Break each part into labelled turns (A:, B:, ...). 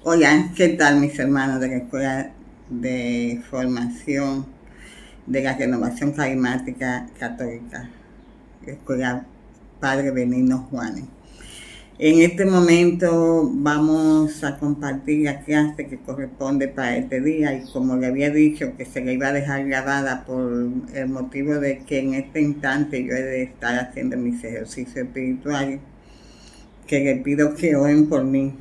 A: Hola, ¿qué tal mis hermanos de la Escuela de Formación de la Renovación Carismática Católica, Escuela Padre Benigno Juanes? En este momento vamos a compartir la clase que corresponde para este día y como le había dicho que se le iba a dejar grabada por el motivo de que en este instante yo he de estar haciendo mis ejercicios espirituales, que le pido que oren por mí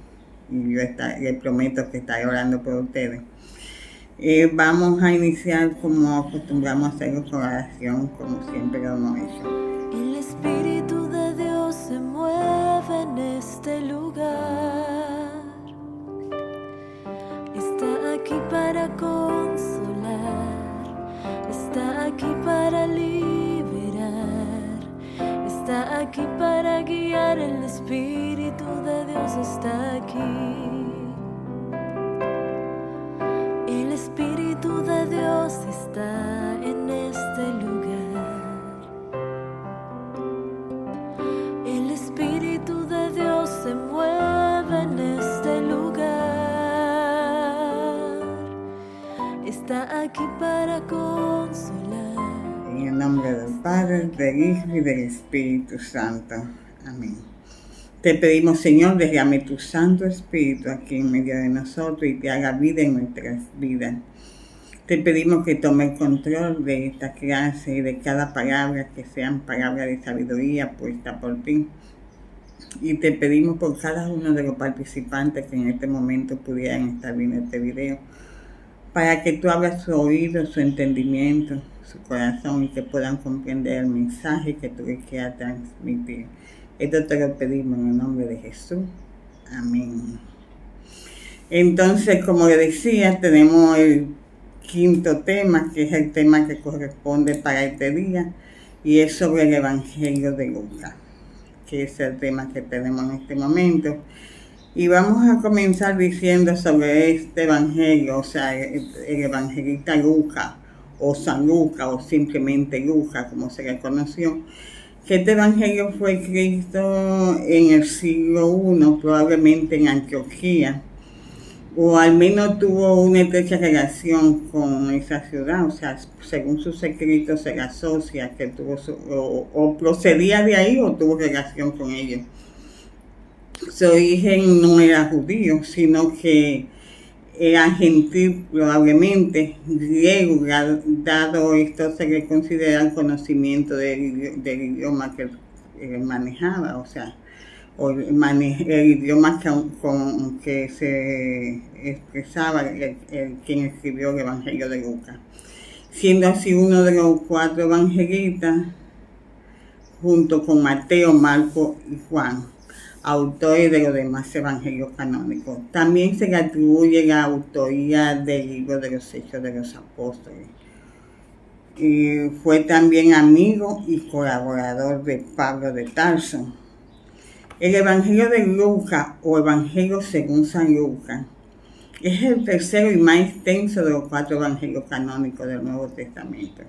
A: y yo les prometo que estaré orando por ustedes. Vamos a iniciar como acostumbramos a hacerlo con oración, como siempre lo hemos hecho.
B: El Espíritu de Dios se mueve en este lugar. Está aquí para consolar, está aquí para liberar, está aquí para guiar. El Espíritu de Dios está aquí. El Espíritu de Dios está en este lugar. El Espíritu de Dios se mueve en este lugar. Está aquí para consolar.
A: En el nombre del Padre, del Hijo y del Espíritu Santo. Amén. Te pedimos, Señor, derrame tu Santo Espíritu aquí en medio de nosotros y te haga vida en nuestras vidas. Te pedimos que tome el control de esta clase y de cada palabra, que sean palabras de sabiduría puesta por ti. Y te pedimos por cada uno de los participantes que en este momento pudieran estar viendo este video, para que tú abras su oído, su entendimiento, su corazón y que puedan comprender el mensaje que tú les quieras transmitir. Esto te lo pedimos en el nombre de Jesús. Amén. Entonces, como le decía, tenemos el quinto tema, que es el tema que corresponde para este día, y es sobre el Evangelio de Lucas, que es el tema que tenemos en este momento. Y vamos a comenzar diciendo sobre este evangelio, o sea, el evangelista Lucas, o San Lucas, o simplemente Lucas, como se le conoció, que este evangelio fue escrito en el siglo I, probablemente en Antioquía, o al menos tuvo una estrecha relación con esa ciudad, o sea, según sus escritos se le asocia que tuvo o procedía de ahí o tuvo relación con ellos. Su origen no era judío, sino que era gentil, probablemente griego, dado esto se le considera el conocimiento del idioma que manejaba, o sea, el idioma con que se expresaba quien escribió el Evangelio de Lucas, siendo así uno de los 4 evangelistas, junto con Mateo, Marco y Juan, autores de los demás evangelios canónicos. También se le atribuye la autoría del libro de los Hechos de los Apóstoles. Y fue también amigo y colaborador de Pablo de Tarso. El Evangelio de Lucas, o Evangelio según San Lucas, es el tercero y más extenso de los 4 evangelios canónicos del Nuevo Testamento.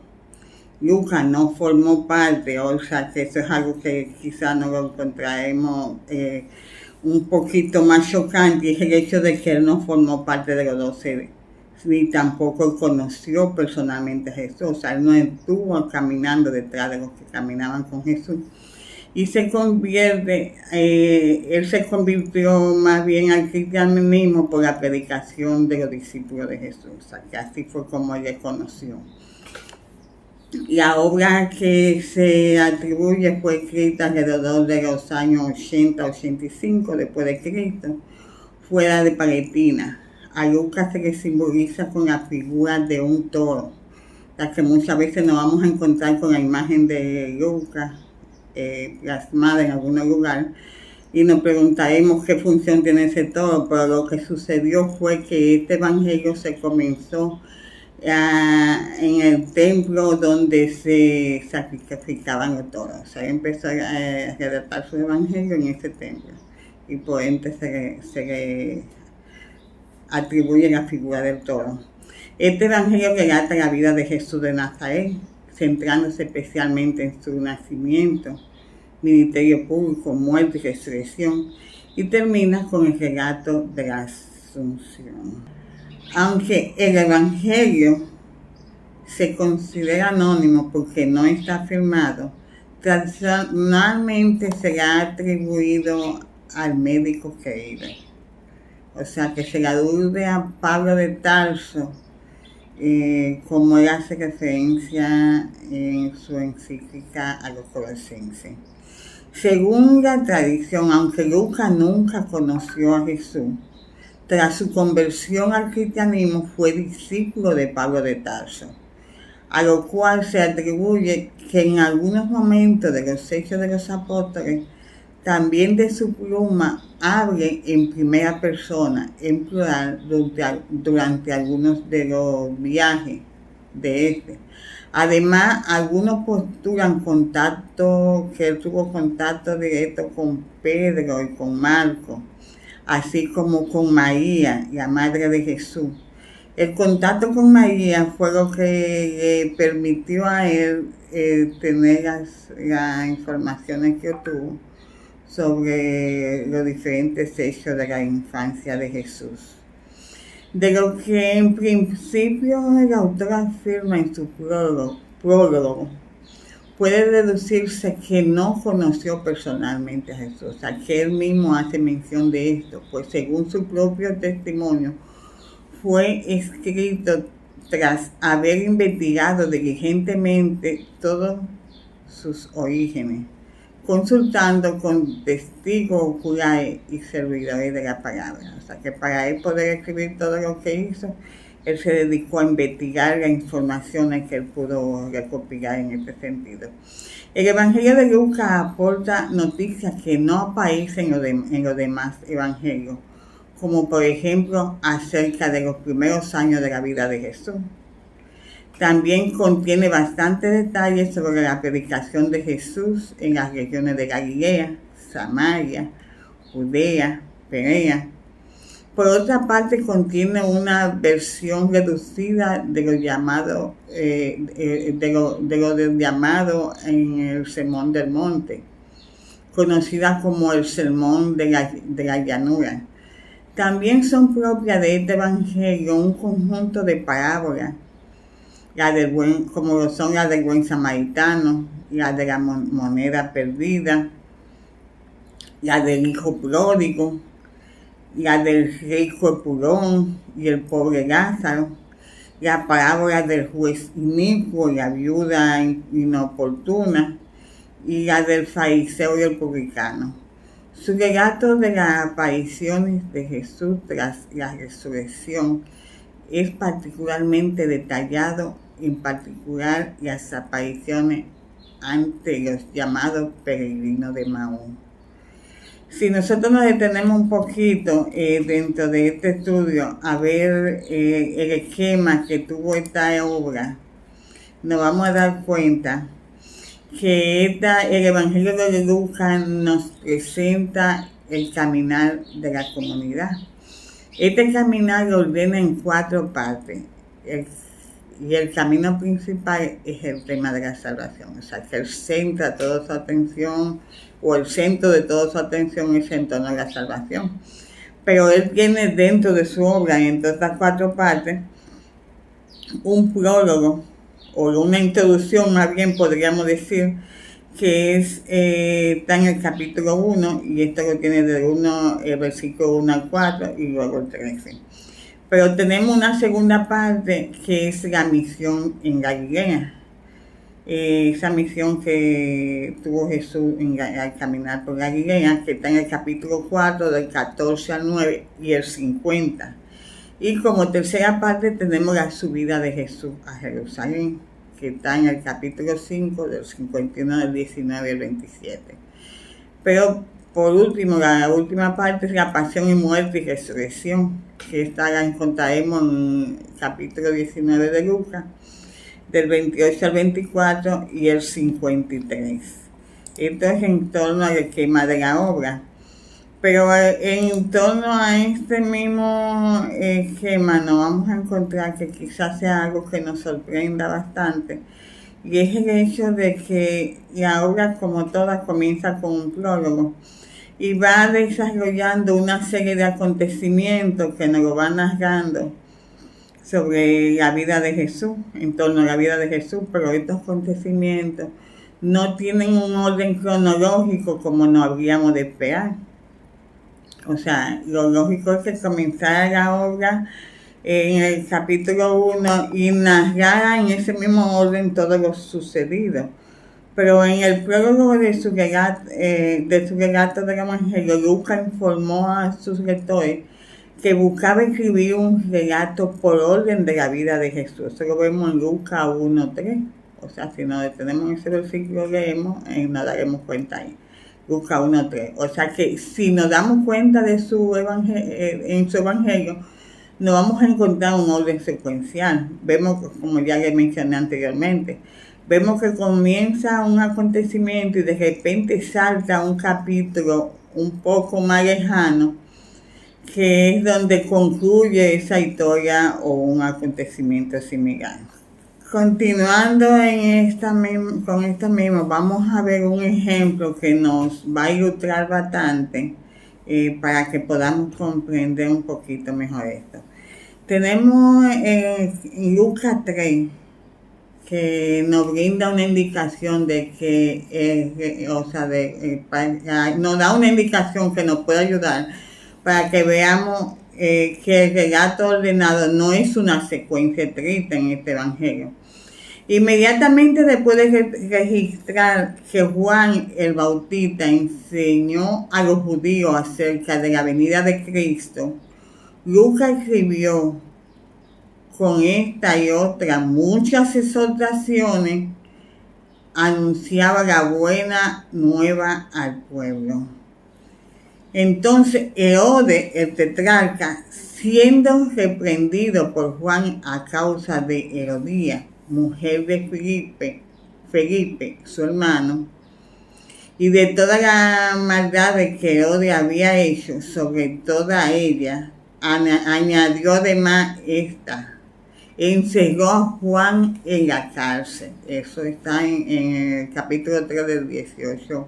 A: Lucas no formó parte, o sea que eso es algo que quizás no lo encontraremos un poquito más chocante, y es el hecho de que él no formó parte de los 12, ni tampoco conoció personalmente a Jesús, o sea, él no estuvo caminando detrás de los que caminaban con Jesús. Y él se convirtió más bien al cristianismo por la predicación de los discípulos de Jesús, o sea que así fue como él le conoció. La obra que se atribuye fue escrita alrededor de los años 80-85 después de Cristo, fuera de Palestina. A Lucas se le simboliza con la figura de un toro, ya que muchas veces nos vamos a encontrar con la imagen de Lucas plasmada en algún lugar y nos preguntaremos qué función tiene ese toro, pero lo que sucedió fue que este evangelio se comenzó en el templo donde se sacrificaban los toros. O sea, empezó a redactar su evangelio en ese templo y por ende se le atribuye la figura del toro. Este evangelio relata la vida de Jesús de Nazaret, centrándose especialmente en su nacimiento, ministerio público, muerte y resurrección, y termina con el relato de las Asunción. Aunque el Evangelio se considera anónimo porque no está firmado, tradicionalmente se le ha atribuido al médico creído. O sea, que se le alude a Pablo de Tarso, como él hace referencia en su encíclica a los Colosenses. Según la tradición, aunque Lucas nunca conoció a Jesús, tras su conversión al cristianismo fue discípulo de Pablo de Tarso, a lo cual se atribuye que en algunos momentos de los Hechos de los Apóstoles, también de su pluma, hable en primera persona, en plural, durante algunos de los viajes de este. Además, algunos postulan que él tuvo contacto directo con Pedro y con Marcos, así como con María, la madre de Jesús. El contacto con María fue lo que le permitió a él tener las informaciones que obtuvo sobre los diferentes hechos de la infancia de Jesús. De lo que en principio el autor afirma en su prólogo, puede deducirse que no conoció personalmente a Jesús, o sea, que él mismo hace mención de esto, pues según su propio testimonio, fue escrito tras haber investigado diligentemente todos sus orígenes, consultando con testigos oculares y servidores de la palabra. O sea, que para él poder escribir todo lo que hizo, él se dedicó a investigar las informaciones que él pudo recopilar en este sentido. El Evangelio de Lucas aporta noticias que no aparecen en los demás evangelios, como por ejemplo acerca de los primeros años de la vida de Jesús. También contiene bastantes detalles sobre la predicación de Jesús en las regiones de Galilea, Samaria, Judea, Perea. Por otra parte, contiene una versión reducida de lo llamado en el Sermón del Monte, conocida como el Sermón de la Llanura. También son propias de este evangelio un conjunto de parábolas, como son las del buen samaritano, la de la moneda perdida, la del hijo pródigo, la del rico Epulón y el pobre Lázaro, la parábola del juez inicuo y la viuda inoportuna, y la del fariseo y el publicano. Su relato de las apariciones de Jesús tras la resurrección es particularmente detallado, en particular las apariciones ante los llamados peregrinos de Maús. Si nosotros nos detenemos un poquito dentro de este estudio a ver el esquema que tuvo esta obra, nos vamos a dar cuenta que el Evangelio de Lucas nos presenta el caminar de la comunidad. Este caminar lo ordena en 4 partes. Y el camino principal es el tema de la salvación. O sea, que él centra toda su atención, o el centro de toda su atención es en torno a la salvación. Pero él tiene dentro de su obra, entre estas 4 partes, un prólogo, o una introducción más bien podríamos decir, que está en el capítulo 1, y esto lo tiene el versículo 1 al 4 y luego el 13. Pero tenemos una segunda parte que es la misión en Galilea. Esa misión que tuvo Jesús al caminar por Galilea, que está en el capítulo 4, del 14 al 9 y el 50. Y como tercera parte tenemos la subida de Jesús a Jerusalén, que está en el capítulo 5, del 51 al 19 al 27. Pero por último, la última parte es la pasión y muerte y resurrección, que esta la encontraremos en el capítulo 19 de Lucas, del 28 al 24 y el 53. Esto es en torno al esquema de la obra. Pero en torno a este mismo esquema nos vamos a encontrar que quizás sea algo que nos sorprenda bastante, y es el hecho de que la obra, como toda, comienza con un prólogo. y va desarrollando una serie de acontecimientos que nos lo van narrando sobre la vida de Jesús, en torno a la vida de Jesús, pero estos acontecimientos no tienen un orden cronológico como nos habríamos de esperar. O sea, lo lógico es que comenzara la obra en el capítulo 1 y narrara en ese mismo orden todo lo sucedido. Pero en el prólogo de su relato del Evangelio, Lucas informó a sus lectores que buscaba escribir un relato por orden de la vida de Jesús. Eso lo vemos en Lucas 1:3. O sea, si nos detenemos en ese versículo, leemos y nos daremos cuenta ahí. Lucas 1:3. O sea que si nos damos cuenta de en su evangelio, nos vamos a encontrar un orden secuencial. Vemos, como ya le mencioné anteriormente, vemos que comienza un acontecimiento y de repente salta un capítulo un poco más lejano, que es donde concluye esa historia o un acontecimiento similar. Continuando con esto mismo, vamos a ver un ejemplo que nos va a ilustrar bastante para que podamos comprender un poquito mejor esto. Tenemos en Lucas 3 que nos brinda una indicación de que, nos da una indicación que nos puede ayudar para que veamos que el relato ordenado no es una secuencia estricta en este evangelio. Inmediatamente después de registrar que Juan el Bautista enseñó a los judíos acerca de la venida de Cristo, Lucas escribió con esta y otras muchas exhortaciones, anunciaba la buena nueva al pueblo. Entonces Herodes, el tetrarca, siendo reprendido por Juan a causa de Herodías, mujer de Felipe, su hermano, y de toda la maldad que Herodes había hecho sobre toda ella, añadió además esta: encerró a Juan en la cárcel. Eso está en el capítulo 3 del 18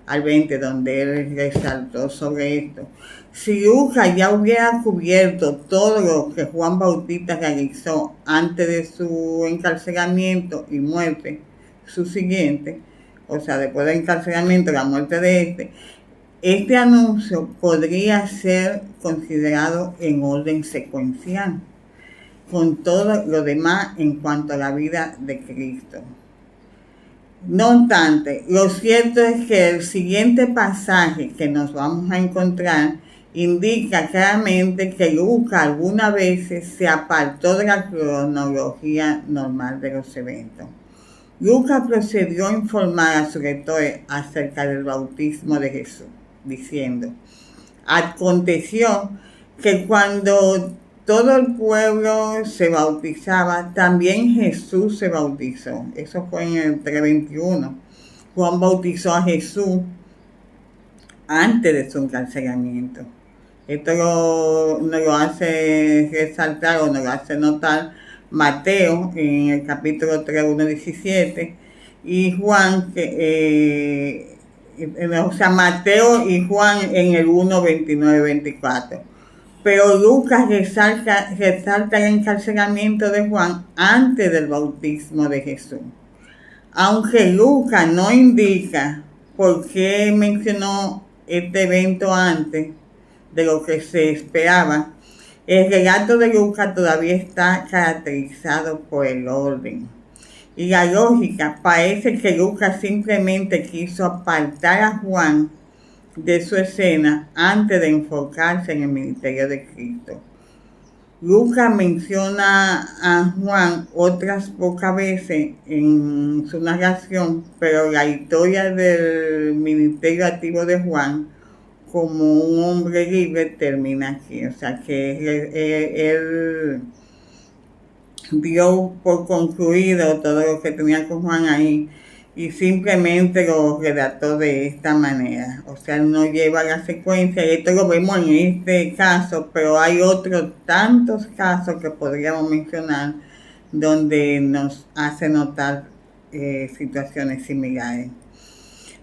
A: al 20, donde él resaltó sobre esto. Si Lucas ya hubiera cubierto todo lo que Juan Bautista realizó antes de su encarcelamiento y muerte subsiguiente, o sea, después del encarcelamiento, la muerte de este anuncio podría ser considerado en orden secuencial, con todo lo demás en cuanto a la vida de Cristo. No obstante, lo cierto es que el siguiente pasaje que nos vamos a encontrar indica claramente que Lucas algunas veces se apartó de la cronología normal de los eventos. Lucas procedió a informar a sus lectores acerca del bautismo de Jesús, diciendo: aconteció que cuando todo el pueblo se bautizaba, también Jesús se bautizó. Eso fue en el 3:21. Juan bautizó a Jesús antes de su encarcelamiento. Esto nos lo hace resaltar o nos lo hace notar Mateo en el capítulo 3, 1:17, y Juan, Mateo y Juan en el 1:29-24. Pero Lucas resalta el encarcelamiento de Juan antes del bautismo de Jesús. Aunque Lucas no indica por qué mencionó este evento antes de lo que se esperaba, el relato de Lucas todavía está caracterizado por el orden y la lógica. Parece que Lucas simplemente quiso apartar a Juan de su escena antes de enfocarse en el ministerio de Cristo. Lucas menciona a Juan otras pocas veces en su narración, pero la historia del ministerio activo de Juan como un hombre libre termina aquí. O sea que él dio por concluido todo lo que tenía con Juan ahí y simplemente lo redactó de esta manera. O sea, no lleva la secuencia, y esto lo vemos en este caso, pero hay otros tantos casos que podríamos mencionar donde nos hace notar situaciones similares.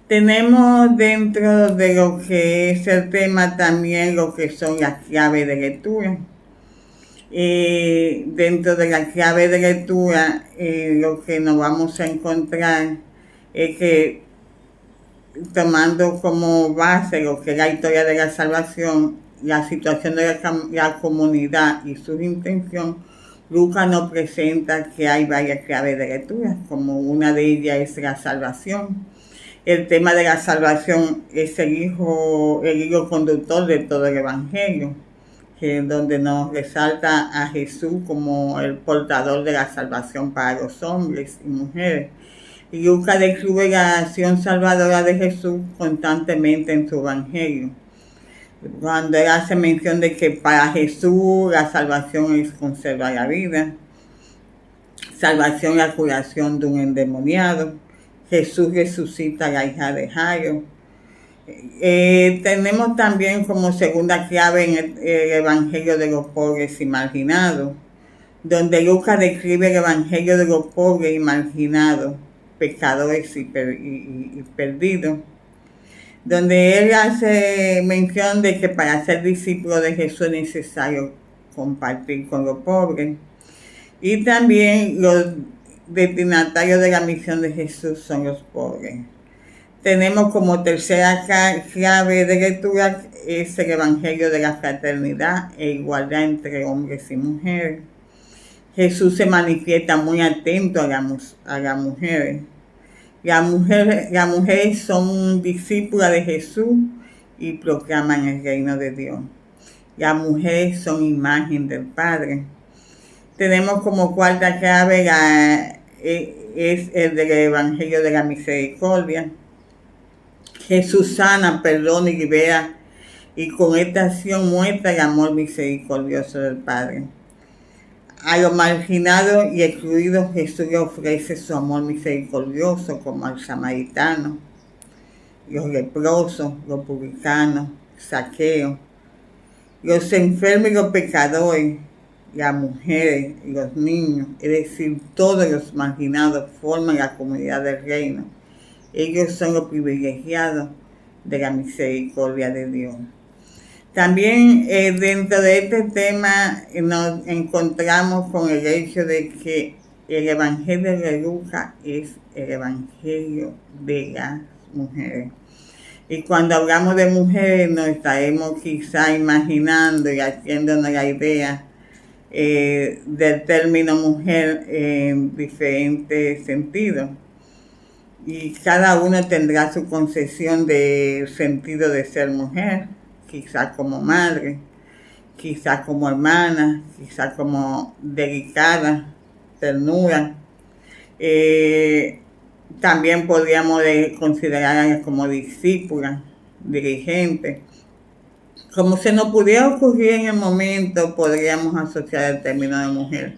A: Tenemos dentro de lo que es el tema también lo que son las claves de lectura. Dentro de la clave de lectura, lo que nos vamos a encontrar es que, tomando como base lo que es la historia de la salvación, la situación de la comunidad y su intención, Lucas nos presenta que hay varias claves de lectura, como una de ellas es la salvación. El tema de la salvación es el hilo conductor de todo el Evangelio, donde nos resalta a Jesús como el portador de la salvación para los hombres y mujeres. Y Lucas describe la acción salvadora de Jesús constantemente en su Evangelio. Cuando él hace mención de que para Jesús la salvación es conservar la vida, salvación la curación de un endemoniado, Jesús resucita a la hija de Jairo. Tenemos también como segunda clave en el Evangelio de los pobres y marginados, donde Lucas describe el Evangelio de los pobres y marginados, pecadores y perdidos, donde él hace mención de que para ser discípulo de Jesús es necesario compartir con los pobres. Y también los destinatarios de la misión de Jesús son los pobres. Tenemos como tercera clave de lectura es el Evangelio de la fraternidad e igualdad entre hombres y mujeres. Jesús se manifiesta muy atento a las mujeres. Las mujeres son discípulas de Jesús y proclaman el reino de Dios. Las mujeres son imagen del Padre. Tenemos como cuarta clave es el del Evangelio de la misericordia. Jesús sana, perdona y libera, y con esta acción muestra el amor misericordioso del Padre. A los marginados y excluidos Jesús le ofrece su amor misericordioso, como al samaritano, los leprosos, los publicanos, Zaqueo, los enfermos y los pecadores, las mujeres y los niños, es decir, todos los marginados forman la comunidad del reino. Ellos son los privilegiados de la misericordia de Dios. También dentro de este tema nos encontramos con el hecho de que el Evangelio de Lucas es el Evangelio de las mujeres. Y cuando hablamos de mujeres nos estaremos quizá imaginando y haciéndonos la idea del término mujer en diferentes sentidos. Y cada uno tendrá su concepción del sentido de ser mujer, quizás como madre, quizás como hermana, quizás como delicada, ternura. También podríamos considerarla como discípula, dirigente. Como se nos pudiera ocurrir en el momento, podríamos asociar el término de mujer.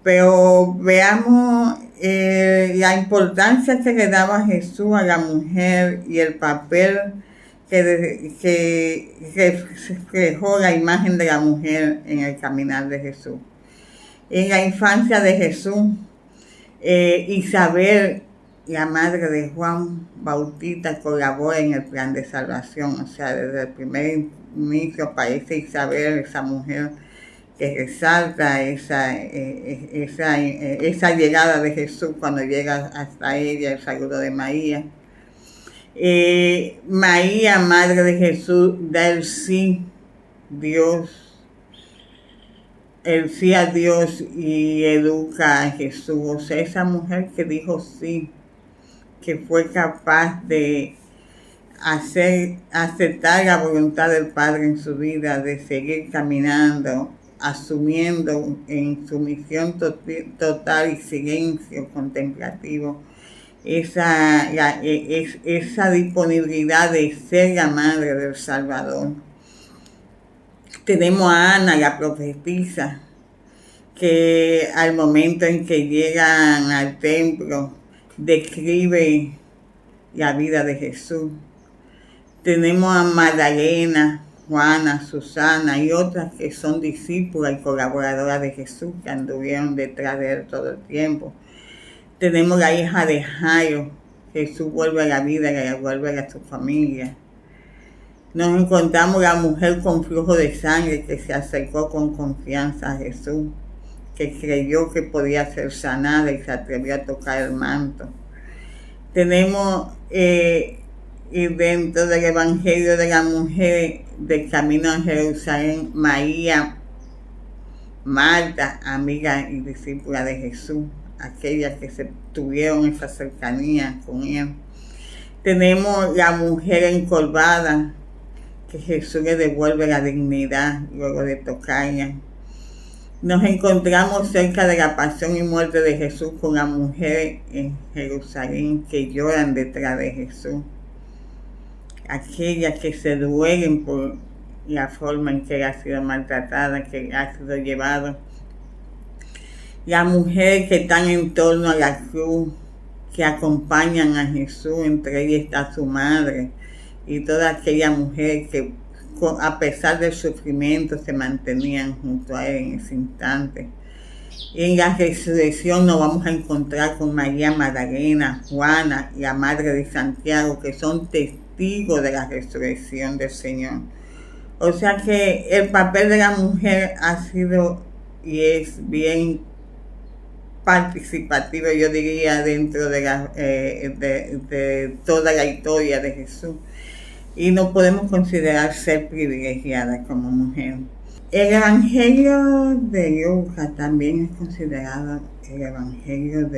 A: Pero veamos la importancia que le daba Jesús a la mujer y el papel que reflejó la imagen de la mujer en el caminar de Jesús. En la infancia de Jesús, Isabel, la madre de Juan Bautista, colabora en el plan de salvación. O sea, desde el primer inicio aparece Isabel, esa mujer que resalta esa llegada de Jesús cuando llega hasta ella, el saludo de María. María, madre de Jesús, da el sí a Dios y educa a Jesús. O sea, esa mujer que dijo sí, que fue capaz de aceptar la voluntad del Padre en su vida, de seguir caminando, asumiendo en sumisión total y silencio contemplativo esa disponibilidad de ser la madre del Salvador. Tenemos a Ana, la profetisa, que al momento en que llegan al templo describe la vida de Jesús. Tenemos a Magdalena, Juana, Susana y otras que son discípulas y colaboradoras de Jesús que anduvieron detrás de él todo el tiempo. Tenemos la hija de Jairo, Jesús vuelve a la vida, que vuelve a su familia. Nos encontramos la mujer con flujo de sangre que se acercó con confianza a Jesús, que creyó que podía ser sanada y se atrevió a tocar el manto. Tenemos y dentro del Evangelio de la mujer del camino a Jerusalén, María, Marta, amiga y discípula de Jesús, aquellas que se tuvieron esa cercanía con él. Tenemos la mujer encorvada, que Jesús le devuelve la dignidad luego de tocarla. Nos encontramos cerca de la pasión y muerte de Jesús con las mujeres en Jerusalén que lloran detrás de Jesús. Aquellas que se duelen por la forma en que él ha sido maltratada, que ha sido llevado. Las mujeres que están en torno a la cruz, que acompañan a Jesús, entre ellas está su madre, y todas aquellas mujeres que a pesar del sufrimiento se mantenían junto a él en ese instante. En la resurrección nos vamos a encontrar con María Magdalena, Juana, la madre de Santiago, que son testigos de la resurrección del Señor. O sea que el papel de la mujer ha sido y es bien participativo, yo diría, dentro de toda la historia de Jesús. Y nos podemos considerar ser privilegiadas como mujer. El Evangelio de Lucas también es considerado el Evangelio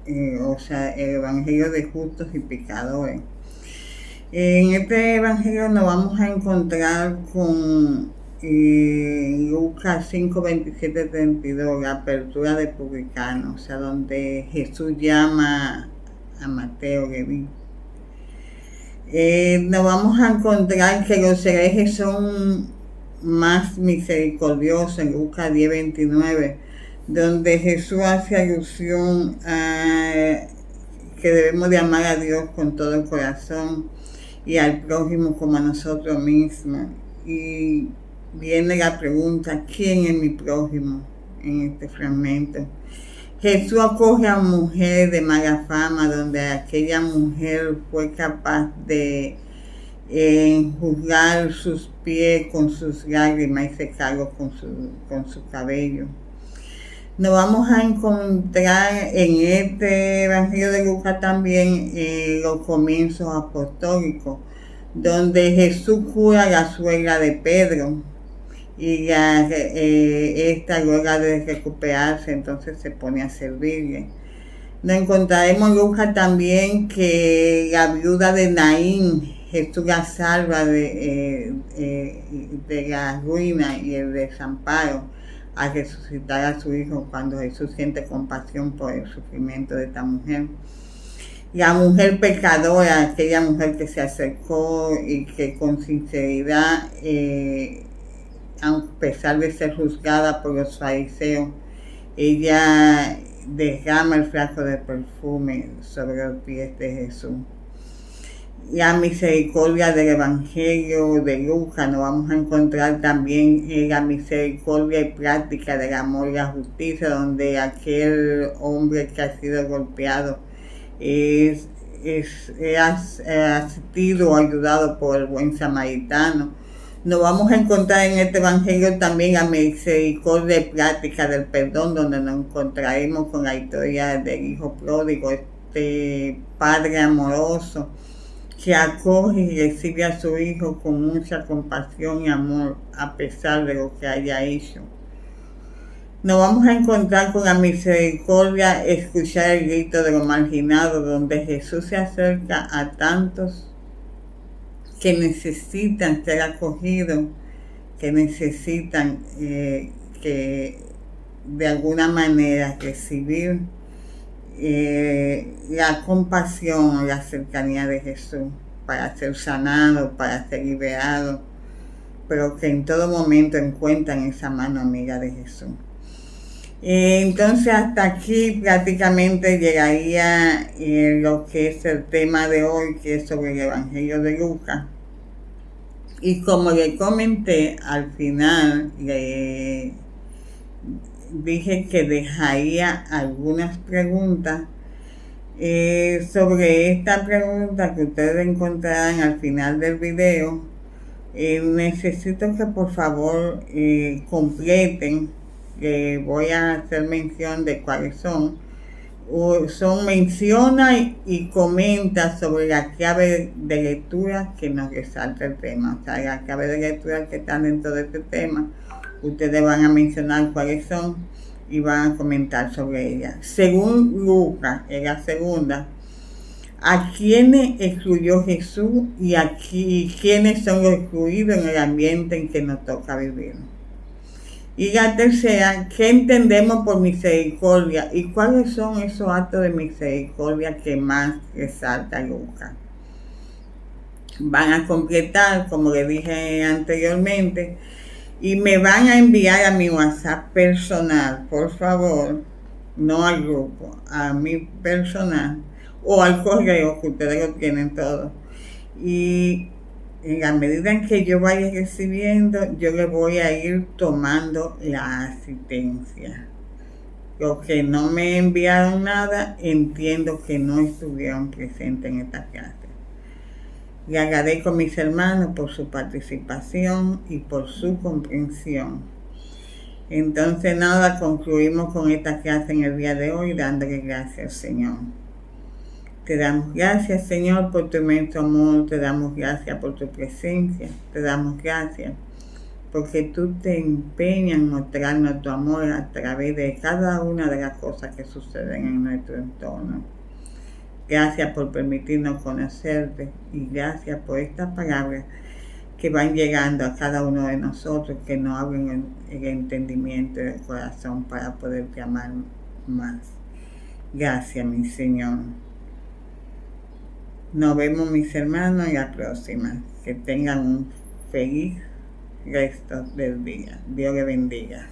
A: el Evangelio de justos y pecadores. En este Evangelio nos vamos a encontrar con Lucas 5, 27, 32, la apertura de publicanos, o sea, donde Jesús llama a Mateo, Leví. Nos vamos a encontrar que los herejes son más misericordiosos en Lucas 10, 29, donde Jesús hace alusión a que debemos de amar a Dios con todo el corazón y al prójimo como a nosotros mismos. Y viene la pregunta, ¿quién es mi prójimo en este fragmento? Jesús acoge a mujeres de mala fama, donde aquella mujer fue capaz de enjugar sus pies con sus lágrimas y secarlos con su cabello. Nos vamos a encontrar en este Evangelio de Lucas también los comienzos apostólicos, donde Jesús cura a la suegra de Pedro, y esta luego de recuperarse entonces se pone a servirle. Nos encontraremos en Lucas también que la viuda de Naín, Jesús la salva de la ruina y el desamparo al resucitar a su hijo, cuando Jesús siente compasión por el sufrimiento de esta mujer. La mujer pecadora, aquella mujer que se acercó y que con sinceridad, a pesar de ser juzgada por los fariseos, ella derrama el frasco de perfume sobre los pies de Jesús. La misericordia del Evangelio de Lucas nos vamos a encontrar también en la misericordia y práctica del amor y la justicia, donde aquel hombre que ha sido golpeado es asistido o ayudado por el buen samaritano. Nos vamos a encontrar en este Evangelio también la misericordia y práctica del perdón, donde nos encontraremos con la historia del hijo pródigo, este padre amoroso que acoge y recibe a su hijo con mucha compasión y amor a pesar de lo que haya hecho. Nos vamos a encontrar con la misericordia, escuchar el grito de los marginados, donde Jesús se acerca a tantos que necesitan ser acogidos, que necesitan que de alguna manera recibir la compasión, la cercanía de Jesús para ser sanados, para ser liberados, pero que en todo momento encuentran esa mano amiga de Jesús. Entonces hasta aquí prácticamente llegaría lo que es el tema de hoy, que es sobre el Evangelio de Lucas. Y como le comenté al final, le dije que dejaría algunas preguntas Sobre esta pregunta que ustedes encontrarán al final del video, necesito que por favor completen, voy a hacer mención de cuáles son. Menciona y comenta sobre la clave de lectura que nos resalta el tema, o sea, la clave de lectura que están dentro de este tema. Ustedes van a mencionar cuáles son y van a comentar sobre ella. Según Lucas, en la segunda, ¿a quiénes excluyó Jesús y quiénes son los excluidos en el ambiente en que nos toca vivir? Y la tercera, ¿qué entendemos por misericordia y cuáles son esos actos de misericordia que más resalta Lucas? Van a completar, como le dije anteriormente, y me van a enviar a mi WhatsApp personal, por favor, no al grupo, a mi personal o al correo, que ustedes lo tienen todo. Y en la medida en que yo vaya recibiendo, yo le voy a ir tomando la asistencia. Los que no me enviaron nada, entiendo que no estuvieron presentes en esta clase. Le agradezco a mis hermanos por su participación y por su comprensión. Entonces nada, concluimos con esta clase en el día de hoy dándole gracias al Señor. Te damos gracias, Señor, por tu inmenso amor, te damos gracias por tu presencia, te damos gracias porque tú te empeñas en mostrarnos tu amor a través de cada una de las cosas que suceden en nuestro entorno. Gracias por permitirnos conocerte y gracias por estas palabras que van llegando a cada uno de nosotros, que nos abren el entendimiento del corazón para poderte amar más. Gracias, mi Señor. Nos vemos, mis hermanos, en la próxima. Que tengan un feliz resto del día. Dios les bendiga.